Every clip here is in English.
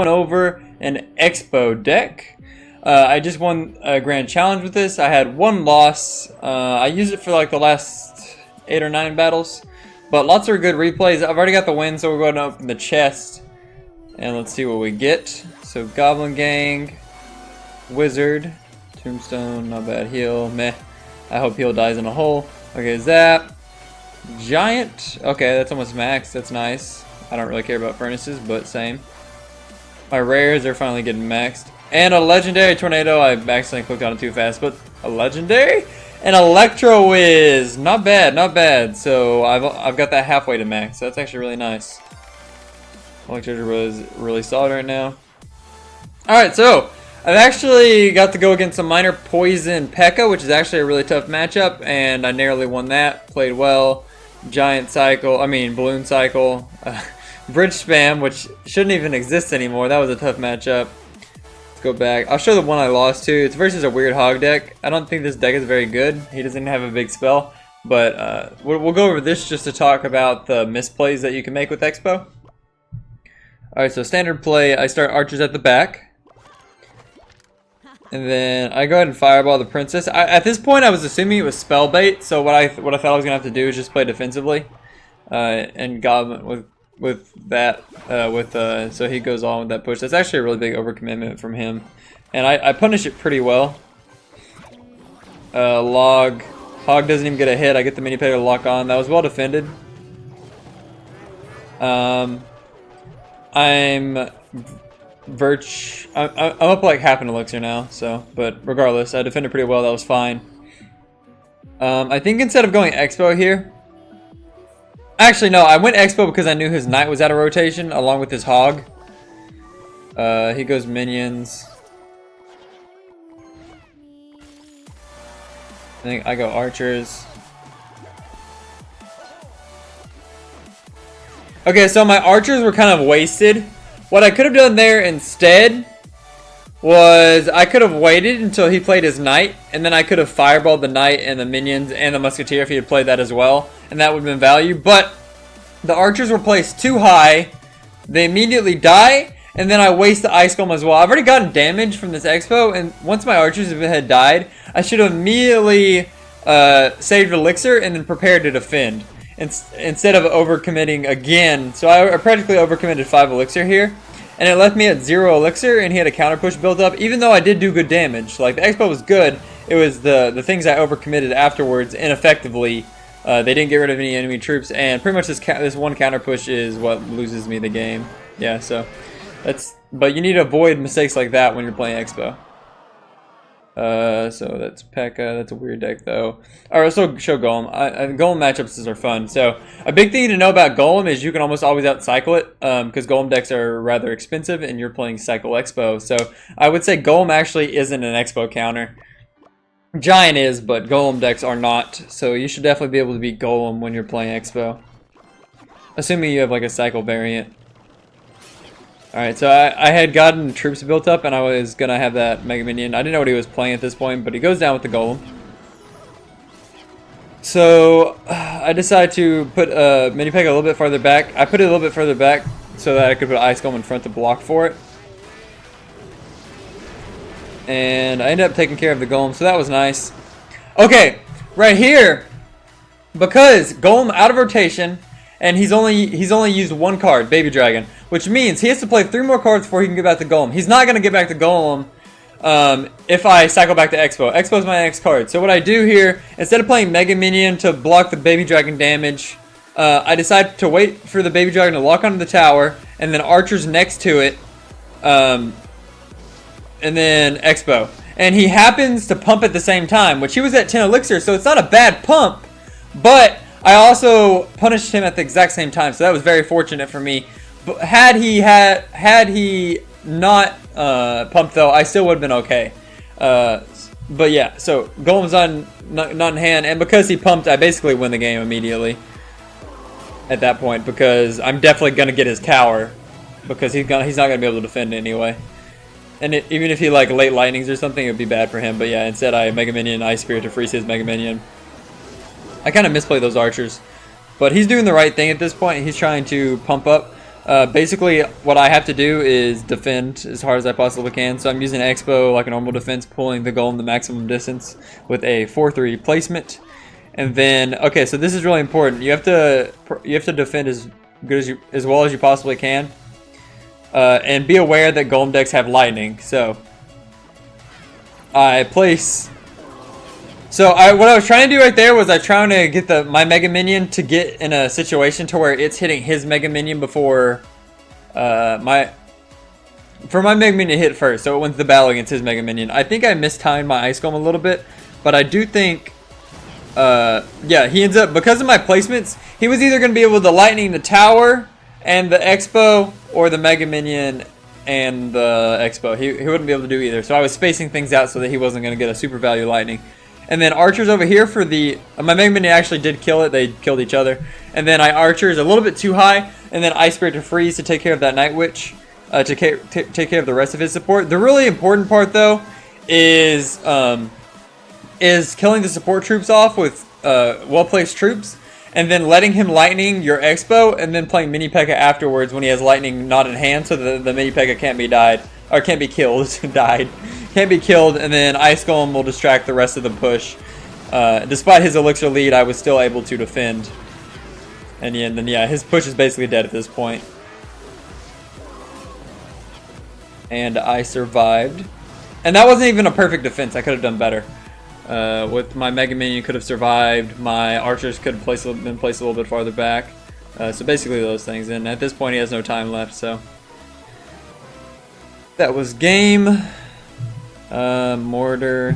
Over an Expo deck. I just won a grand challenge with this. I had one loss. I used it for like the last 8 or 9 battles, but lots of good replays. I've already got the win, so we're going to open the chest and let's see what we get. So Goblin Gang, Wizard, Tombstone, not bad. Heal, meh. I hope heal dies in a hole. Okay, Zap, Giant. Okay, that's almost max. That's nice. I don't really care about furnaces, but same. My rares are finally getting maxed. And a legendary tornado. I accidentally clicked on it too fast, but a legendary? An Electro Whiz. Not bad, not bad. So I've got that halfway to max. So that's actually really nice. Electro was really solid right now. Alright, so I've actually got to go against a minor poison Pekka, which is actually a really tough matchup, and I narrowly won that. Played well. Giant cycle, balloon cycle. Bridge spam, which shouldn't even exist anymore. That was a tough matchup. Let's go back. I'll show the one I lost to. It's versus a weird hog deck. I don't think this deck is very good. He doesn't have a big spell. But we'll go over this just to talk about the misplays that you can make with Expo. Alright, so standard play, I start archers at the back. And then I go ahead and fireball the princess. At this point I was assuming it was spell bait, so what I thought I was going to have to do is just play defensively. And Goblin with that, so he goes on with that push. That's actually a really big overcommitment from him, and I punish it pretty well. Hog doesn't even get a hit. I get the mini Pekka to lock on. That was well defended. I'm up like half an elixir now, so, but regardless, I defended pretty well. That was fine. I think instead of going Expo here, actually, no, I went Expo because I knew his knight was out of rotation along with his hog. He goes minions. I think I go archers. Okay, so my archers were kind of wasted. What I could have done there instead was I could have waited until he played his knight, and then I could have fireballed the knight and the minions and the musketeer if he had played that as well, and that would have been value. But the archers were placed too high. They immediately die, and then I waste the ice golem as well. I've already gotten damage from this Expo, and once my archers had died, I should have immediately saved elixir and then prepared to defend instead of overcommitting again. So I practically overcommitted 5 elixir here, and it left me at 0 elixir, and he had a counter push built up, even though I did do good damage. Like, the Expo was good. It was the things I overcommitted afterwards ineffectively. They didn't get rid of any enemy troops, and pretty much this one counter push is what loses me the game. Yeah, so but you need to avoid mistakes like that when you're playing Expo. So that's Pekka. That's a weird deck though. Alright, let's show Golem. Golem matchups are fun. So a big thing to know about Golem is you can almost always outcycle it, because Golem decks are rather expensive and you're playing Cycle Expo. So I would say Golem actually isn't an Expo counter. Giant is, but Golem decks are not. So you should definitely be able to beat Golem when you're playing Expo, assuming you have like a cycle variant. Alright, so I had gotten troops built up and I was going to have that Mega Minion. I didn't know what he was playing at this point, but he goes down with the Golem. So I decided to put Mini Pekka a little bit farther back. I put it a little bit further back so that I could put Ice Golem in front to block for it. And I ended up taking care of the Golem, so that was nice. Okay, right here, because Golem out of rotation, and he's only used 1 card, Baby Dragon, which means he has to play 3 more cards before he can get back to Golem. He's not going to get back to Golem if I cycle back to Expo. Expo is my next card. So what I do here, instead of playing Mega Minion to block the Baby Dragon damage, I decide to wait for the Baby Dragon to lock onto the tower, and then Archers next to it, and then Expo. And he happens to pump at the same time, which he was at 10 elixir, so it's not a bad pump, but I also punished him at the exact same time, so that was very fortunate for me. But had he not pumped though, I still would have been okay. But yeah, so Golem's not in hand, and because he pumped, I basically win the game immediately at that point, because I'm definitely gonna get his tower, because he's not gonna be able to defend anyway. And even if he like late lightnings or something, it would be bad for him. But yeah, instead I Mega Minion Ice Spirit to freeze his Mega Minion. I kind of misplay those archers. But he's doing the right thing at this point. He's trying to pump up. Basically, what I have to do is defend as hard as I possibly can. So I'm using Expo like a normal defense, pulling the Golem the maximum distance with a 4-3 placement. And then, okay, so this is really important. You have to defend as good as well as you possibly can. And be aware that Golem decks have lightning. So I place. So what I was trying to do right there was I was trying to get my Mega Minion to get in a situation to where it's hitting his Mega Minion before my Mega Minion to hit first. So it wins the battle against his Mega Minion. I think I mistimed my Ice Golem a little bit, but I do think. Yeah, he ends up, because of my placements, he was either going to be able to lightning the tower and the Expo, or the Mega Minion and the Expo. He wouldn't be able to do either. So I was spacing things out so that he wasn't going to get a super value lightning. And then archers over here for the... my Mega Minion actually did kill it. They killed each other. And then I archers a little bit too high. And then Ice Spirit to freeze to take care of that Night Witch. To take care of the rest of his support. The really important part though is killing the support troops off with well-placed troops. And then letting him lightning your Expo, and then playing Mini Pekka afterwards when he has lightning not in hand, so that the Mini Pekka can't be can't be killed, can't be killed, and then Ice Golem will distract the rest of the push. Despite his elixir lead, I was still able to defend. And then yeah, his push is basically dead at this point. And I survived. And that wasn't even a perfect defense. I could have done better. With my Mega Minion, could have survived. My archers could have been placed a little bit farther back. So basically those things. And at this point, he has no time left. So that was game. Mortar.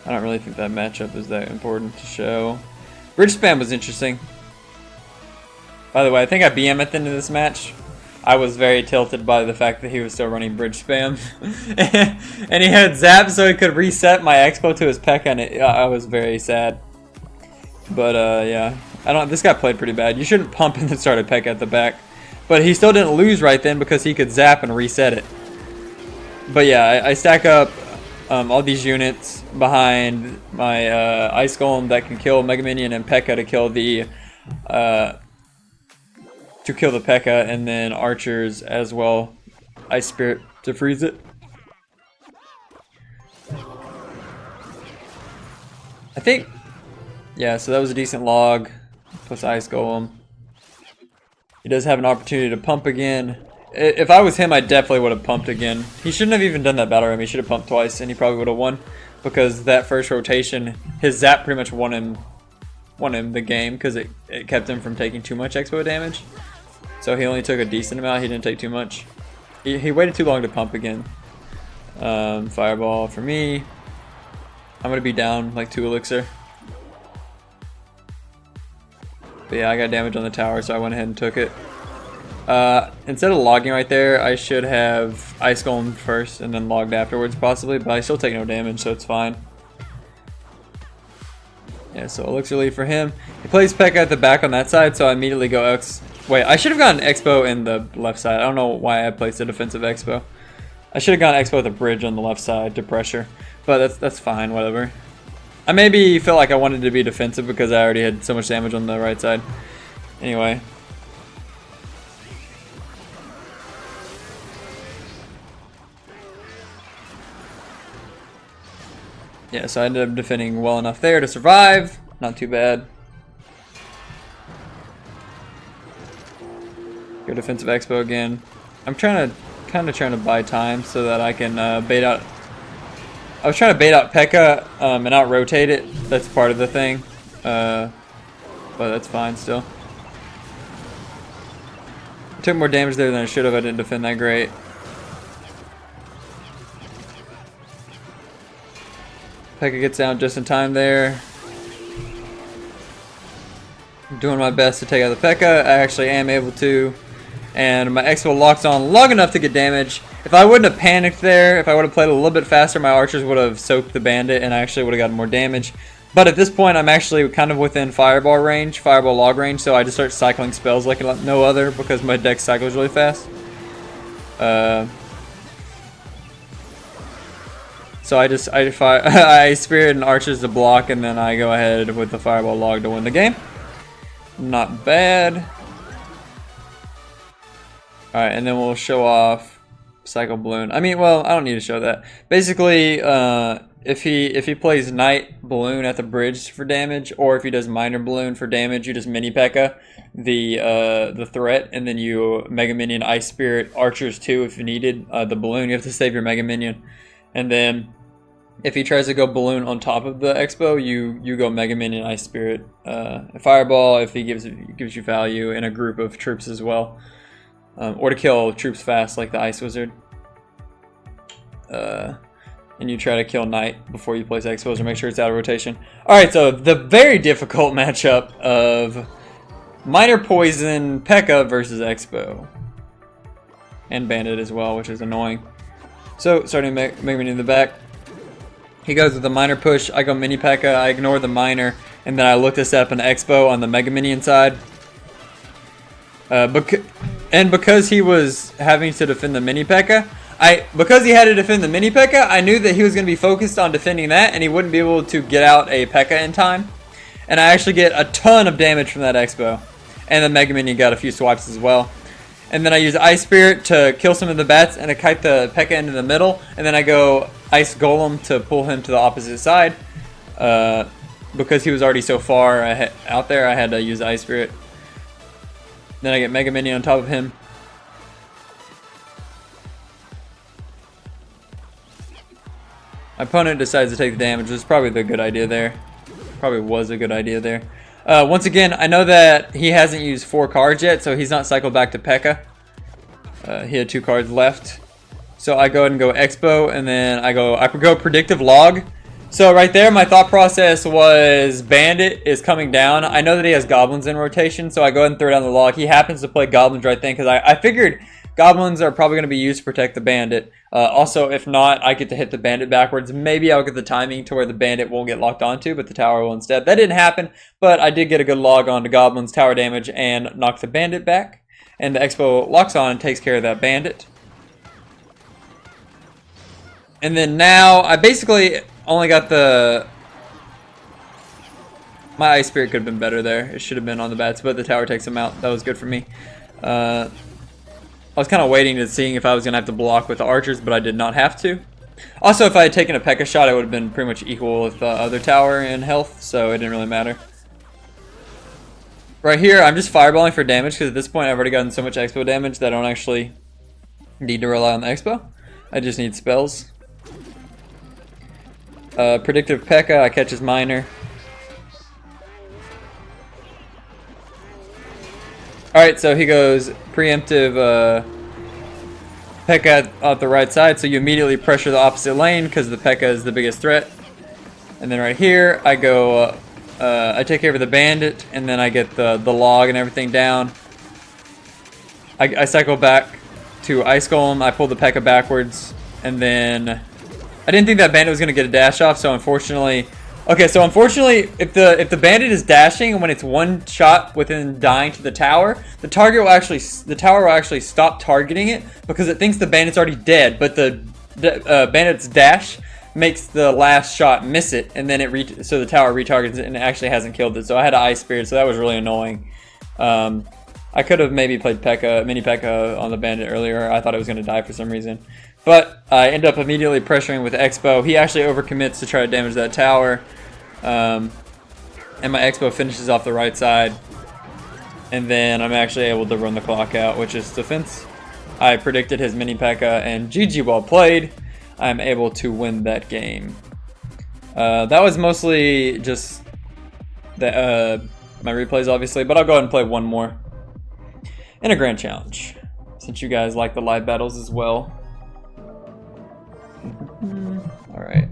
I don't really think that matchup is that important to show. Bridge spam was interesting. By the way, I think I BM at the end of this match. I was very tilted by the fact that he was still running bridge spam. And he had zap so he could reset my Expo to his Pekka, and I was very sad. But yeah, this guy played pretty bad. You shouldn't pump and then start a Pekka at the back. But he still didn't lose right then because he could zap and reset it. But yeah, I stack up all these units behind my Ice Golem that can kill Mega Minion, and Pekka to kill the Pekka, and then archers as well. Ice Spirit to freeze it. I think, yeah, so that was a decent log, plus Ice Golem. He does have an opportunity to pump again. If I was him, I definitely would have pumped again. He shouldn't have even done that battle ram. He should have pumped twice, and he probably would have won. Because that first rotation, his zap pretty much won him the game, because it kept him from taking too much Expo damage. So he only took a decent amount. He didn't take too much. He waited too long to pump again. Fireball for me. I'm going to be down like 2 elixir. But yeah, I got damage on the tower, so I went ahead and took it. Instead of logging right there, I should have Ice Golem first and then logged afterwards possibly, but I still take no damage, so it's fine. Yeah, so elixir lead for him. He plays Pekka at the back on that side, so I immediately go Wait, I should have gotten Expo in the left side. I don't know why I placed a defensive Expo. I should have gotten Expo with a bridge on the left side to pressure, but that's fine, whatever. I maybe felt like I wanted to be defensive because I already had so much damage on the right side. Anyway. Yeah, so I ended up defending well enough there to survive. Not too bad. Go defensive Expo again. I'm kind of trying to buy time so that I can bait out. I was trying to bait out Pekka and out rotate it. That's part of the thing, but that's fine still. I took more damage there than I should have. I didn't defend that great. Pekka gets down just in time there. I'm doing my best to take out the Pekka. I actually am able to. And my Expo locks on long enough to get damage. If I wouldn't have panicked there, if I would have played a little bit faster, my archers would have soaked the bandit and I actually would have gotten more damage. But at this point, I'm actually kind of within fireball range, fireball log range, so I just start cycling spells like no other because my deck cycles really fast. So I Spirit and Archers to block, and then I go ahead with the Fireball Log to win the game. Not bad. Alright, and then we'll show off Cycle Balloon. I mean, well, I don't need to show that. Basically, if he plays Knight Balloon at the bridge for damage, or if he does Minor Balloon for damage, you just Mini Pekka the threat, and then you Mega Minion Ice Spirit Archers too if you needed. The balloon, you have to save your Mega Minion. And then if he tries to go Balloon on top of the Expo, you go Mega Minion Ice Spirit Fireball if he gives you value in a group of troops as well. Or to kill troops fast like the Ice Wizard. And you try to kill Knight before you place Expos or make sure it's out of rotation. Alright, so the very difficult matchup of Minor Poison Pekka versus Expo. And Bandit as well, which is annoying. So, starting Mega Minion in the back. He goes with the Minor Push, I go Mini Pekka, I ignore the Minor, and then I look to set up an Expo on the Mega Minion side. And because he was having to defend the Mini Pekka, because he had to defend the Mini Pekka, I knew that he was going to be focused on defending that, and he wouldn't be able to get out a Pekka in time. And I actually get a ton of damage from that Expo. And the Mega Minion got a few swipes as well. And then I use Ice Spirit to kill some of the bats, and I kite the Pekka into the middle, and then I go Ice Golem to pull him to the opposite side. Because he was already so far out there, I had to use Ice Spirit. Then I get Mega Minion on top of him. My opponent decides to take the damage, which is probably the good idea there. Probably was a good idea there. Once again, I know that he hasn't used 4 cards yet, so he's not cycled back to Pekka. He had 2 cards left. So I go ahead and go Expo, and then I go Predictive Log. So right there, my thought process was Bandit is coming down. I know that he has Goblins in rotation, so I go ahead and throw down the Log. He happens to play Goblins right then, because I figured Goblins are probably going to be used to protect the Bandit. Also, if not, I get to hit the Bandit backwards. Maybe I'll get the timing to where the Bandit won't get locked onto, but the tower will instead. That didn't happen, but I did get a good log on the Goblins tower damage and knock the Bandit back. And the Expo locks on and takes care of that Bandit. And then now, I basically only got my Ice Spirit could have been better there. It should have been on the bats, but the tower takes him out. That was good for me. I was kind of waiting to seeing if I was going to have to block with the Archers, but I did not have to. Also, if I had taken a Pekka shot, I would have been pretty much equal with the other tower in health, so it didn't really matter. Right here, I'm just fireballing for damage, because at this point I've already gotten so much Expo damage that I don't actually need to rely on the Expo. I just need spells. Predictive Pekka, I catch his Minor. Alright, so he goes preemptive Pekka at the right side, so you immediately pressure the opposite lane because the Pekka is the biggest threat. And then right here, I go, I take care of the Bandit, and then I get the log and everything down. I cycle back to Ice Golem, I pull the Pekka backwards, and then I didn't think that Bandit was going to get a dash off, so unfortunately... Okay, so unfortunately, if the Bandit is dashing and when it's one shot within dying to the tower, the tower will actually stop targeting it because it thinks the Bandit's already dead. But the Bandit's dash makes the last shot miss it, and then so the tower retargets it and it actually hasn't killed it. So I had an Ice Spirit, so that was really annoying. I could have maybe played Mini Pekka on the Bandit earlier. I thought it was going to die for some reason. But I end up immediately pressuring with Expo. He actually overcommits to try to damage that tower. And my Expo finishes off the right side. And then I'm actually able to run the clock out, which is defense. I predicted his Mini Pekka, and GG well played. I'm able to win that game. That was mostly just my replays, obviously. But I'll go ahead and play one more. In a grand challenge. Since you guys like the live battles as well. Alright.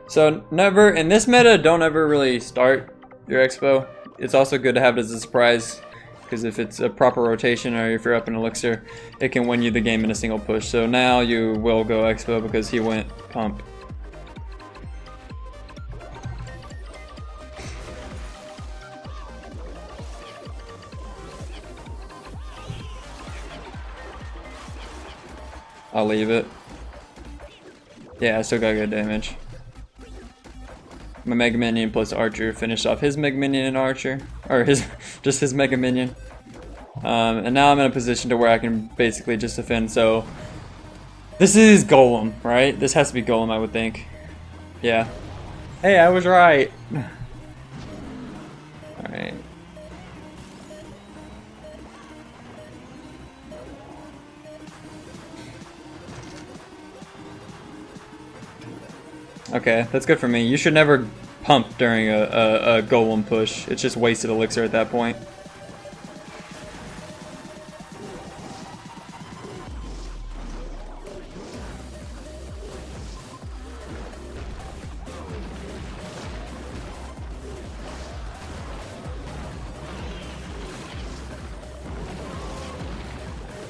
So never, in this meta, don't ever really start your Expo. It's also good to have it as a surprise, because if it's a proper rotation or if you're up in Elixir, it can win you the game in a single push. So now you will go Expo because he went pump. I'll leave it. Yeah, I still got good damage. My Mega Minion plus Archer finished off his Mega Minion and Archer. Or just his Mega Minion. And now I'm in a position to where I can basically just defend, so... This is Golem, right? This has to be Golem, I would think. Yeah. Hey, I was right! Alright. Okay, that's good for me. You should never pump during a Golem push. It's just wasted elixir at that point.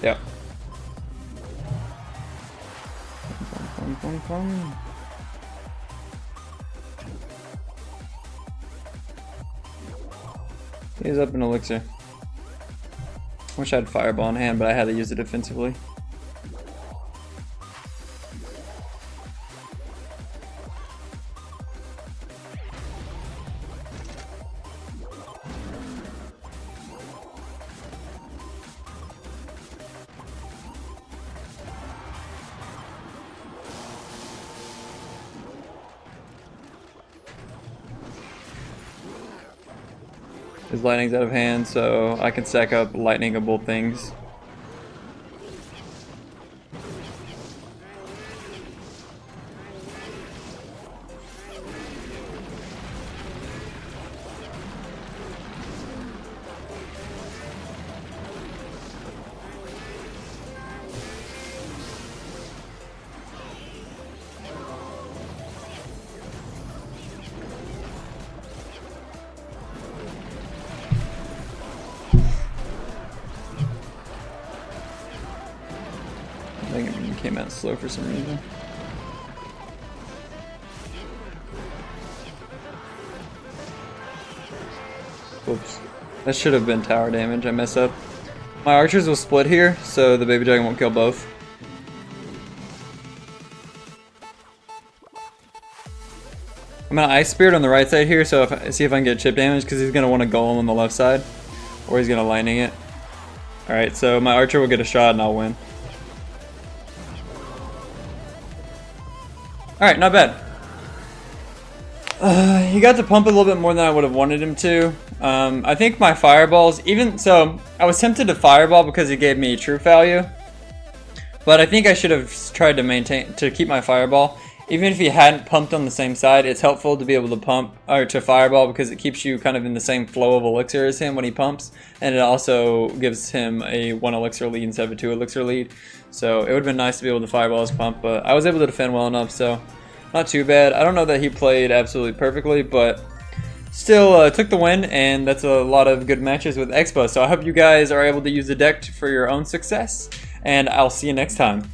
Yep. He's up in elixir. Wish I had fireball in hand, but I had to use it defensively. His lightning's out of hand, so I can stack up lightningable things. I think it came out slow for some reason. Whoops. That should have been tower damage. I messed up. My archers will split here, so the baby dragon won't kill both. I'm gonna Ice Spirit on the right side here, so see if I can get chip damage, because he's gonna want to Golem on the left side, or he's gonna lightning it. Alright, so my archer will get a shot and I'll win. Alright, not bad. He got to pump a little bit more than I would have wanted him to. I think my fireballs, even so, I was tempted to fireball because he gave me true value. But I think I should have tried to keep my fireball. Even if he hadn't pumped on the same side, it's helpful to be able to pump, or to fireball, because it keeps you kind of in the same flow of elixir as him when he pumps. And it also gives him a 1 elixir lead instead of a 2 elixir lead. So it would have been nice to be able to fireball his pump, but I was able to defend well enough, so not too bad. I don't know that he played absolutely perfectly, but still took the win, and that's a lot of good matches with Expo. So I hope you guys are able to use the deck for your own success, and I'll see you next time.